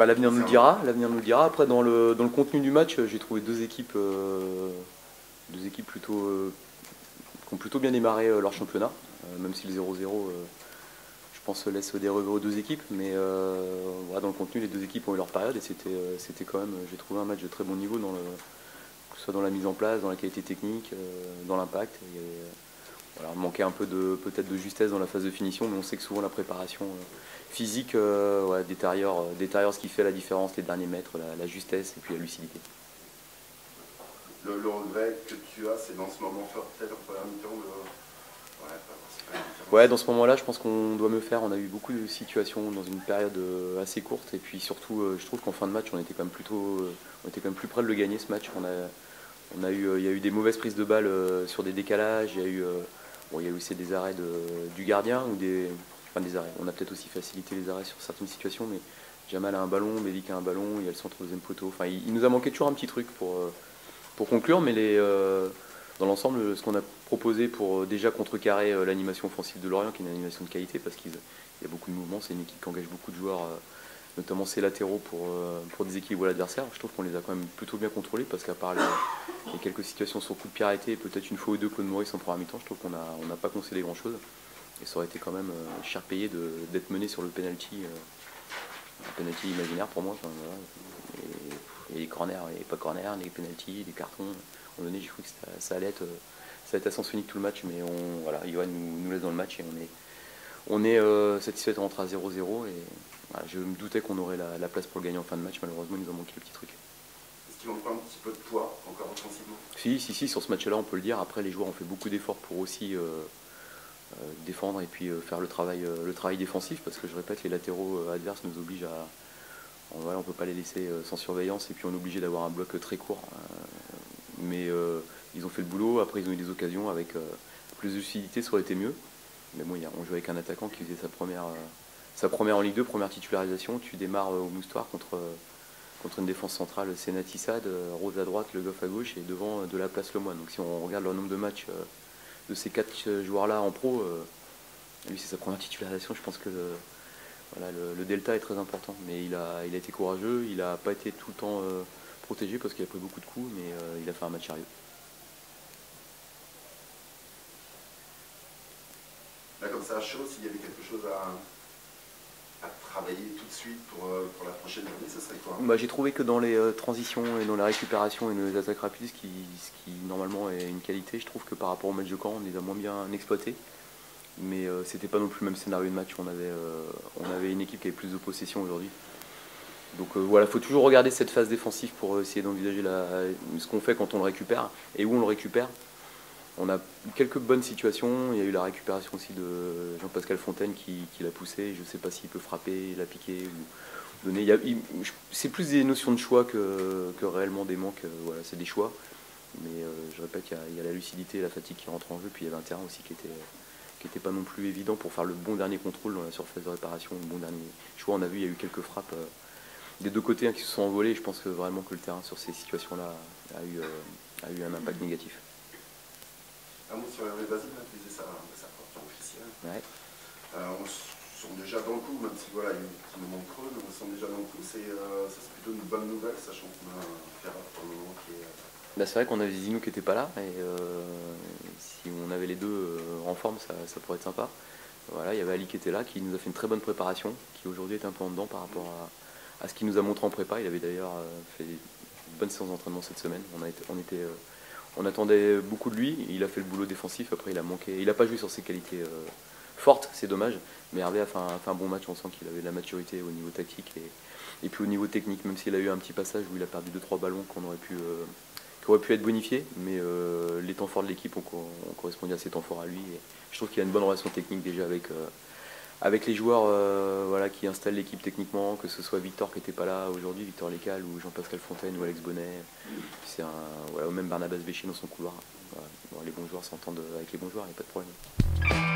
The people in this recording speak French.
Bah, l'avenir nous le dira, l'avenir nous le dira. Après, dans le contenu du match, j'ai trouvé deux équipes plutôt, qui ont plutôt bien démarré leur championnat, même si le 0-0, je pense, laisse des regrets aux deux équipes. Mais voilà, dans le contenu, les deux équipes ont eu leur période et c'était quand même, j'ai trouvé un match de très bon niveau, que ce soit dans la mise en place, dans la qualité technique, dans l'impact. Voilà, on manquait un peu peut-être de justesse dans la phase de finition, mais on sait que souvent la préparation physique ouais, détériore ce qui fait la différence, les derniers mètres, la justesse et puis la lucidité. Le regret que tu as, c'est dans ce moment fort, peut-être en première mi-temps, Ouais, dans ce moment-là, je pense qu'on doit mieux faire. On a eu beaucoup de situations dans une période assez courte, et puis surtout, je trouve qu'en fin de match, on était quand même on était quand même plus près de le gagner ce match. Il y a eu des mauvaises prises de balles sur des décalages. Il y a eu aussi des arrêts du gardien enfin des arrêts. On a peut-être aussi facilité les arrêts sur certaines situations, mais Jamal a un ballon, Melik a un ballon, il y a le centre au deuxième poteau. Enfin, il nous a manqué toujours un petit truc pour conclure, mais dans l'ensemble, ce qu'on a proposé pour déjà contrecarrer l'animation offensive de Lorient, qui est une animation de qualité, parce qu'il y a beaucoup de mouvements, c'est une équipe qui engage beaucoup de joueurs, notamment ses latéraux, pour déséquilibrer l'adversaire. Je trouve qu'on les a quand même plutôt bien contrôlés, parce qu'à part les quelques situations sur coup de pied arrêté, et peut-être une fois ou deux Claude Maurice en première mi-temps, je trouve qu'on n'a pas concédé grand-chose. Et ça aurait été quand même cher payé d'être mené sur le penalty, un penalty imaginaire pour moi. Enfin, voilà. Et les corners, et pas corners, les penalties, les cartons. À un moment donné, j'ai cru que ça allait être à sens unique tout le match, mais voilà, Johan nous laisse dans le match et on est satisfait de rentrer à 0-0. Et voilà, je me doutais qu'on aurait la place pour le gagner en fin de match. Malheureusement, il nous a manqué le petit truc. Est-ce qu'il manque pas un petit peu de poids encore offensivement? Si, sur ce match-là, on peut le dire. Après, les joueurs ont fait beaucoup d'efforts pour aussi défendre et puis faire le travail défensif, parce que je répète, les latéraux adverses nous obligent à. Voilà, on ne peut pas les laisser sans surveillance, et puis on est obligé d'avoir un bloc très court. Mais ils ont fait le boulot. Après, ils ont eu des occasions avec plus de lucidité, ça aurait été mieux. Mais bon, on joue avec un attaquant qui faisait sa première en Ligue 2, première titularisation. Tu démarres au moustoir contre une défense centrale, Senati Sad, Rose à droite, Le Goff à gauche, et devant de la place Lemoine. Donc si on regarde le nombre de matchs de ces 4 joueurs-là en pro, lui c'est sa première titularisation. Je pense que voilà, le delta est très important. Mais il a été courageux, il n'a pas été tout le temps protégé parce qu'il a pris beaucoup de coups, mais il a fait un match sérieux. Là, comme ça, à chaud, s'il y avait quelque chose à travailler tout de suite pour la prochaine année, ce serait quoi? Bah, j'ai trouvé que dans les transitions et dans la récupération et dans les attaques rapides, ce qui normalement est une qualité, je trouve que par rapport au match de Caen, on les a moins bien exploités. Mais c'était pas non plus le même scénario de match. On avait une équipe qui avait plus de possession aujourd'hui. Donc voilà, il faut toujours regarder cette phase défensive pour essayer d'envisager ce qu'on fait quand on le récupère et où on le récupère. On a eu quelques bonnes situations. Il y a eu la récupération aussi de Jean-Pascal Fontaine qui l'a poussé. Je ne sais pas s'il peut frapper, la piquer ou donner. C'est plus des notions de choix que réellement des manques. Voilà, c'est des choix. Mais je répète, il y a la lucidité et la fatigue qui rentrent en jeu. Puis il y avait un terrain aussi qui était pas non plus évident pour faire le bon dernier contrôle dans la surface de réparation, le bon dernier choix. On a vu, il y a eu quelques frappes des deux côtés qui se sont envolées. Je pense que vraiment que le terrain sur ces situations-là a eu un impact négatif. Un mot sur Hervé Basile, tu disais sa porte officielle. Ouais. On sent déjà dans le coup, même si voilà, il y a un petit moment de creux, mais on sent déjà dans le coup. Ça c'est plutôt une bonne nouvelle, sachant qu'on a un Ferrat pour le moment qui est. Bah, c'est vrai qu'on avait Zinou qui n'était pas là, et si on avait les deux en forme, ça pourrait être sympa. Voilà, il y avait Ali qui était là, qui nous a fait une très bonne préparation, qui aujourd'hui est un peu en dedans par rapport à ce qu'il nous a montré en prépa. Il avait d'ailleurs fait une bonne séance d'entraînement cette semaine. On attendait beaucoup de lui. Il a fait le boulot défensif. Après, il a manqué. Il n'a pas joué sur ses qualités fortes, c'est dommage. Mais Hervé a fait un bon match. On sent qu'il avait de la maturité au niveau tactique et puis au niveau technique, même s'il a eu un petit passage où il a perdu 2-3 ballons qui auraient pu être bonifiés. Mais les temps forts de l'équipe ont correspondu à ces temps forts à lui. Et je trouve qu'il a une bonne relation technique déjà avec les joueurs voilà, qui installent l'équipe techniquement, que ce soit Victor qui n'était pas là aujourd'hui, Victor Lécal, ou Jean-Pascal Fontaine, ou Alex Bonnet, voilà, ou même Barnabas Béchy dans son couloir. Voilà. Bon, les bons joueurs s'entendent avec les bons joueurs, il n'y a pas de problème.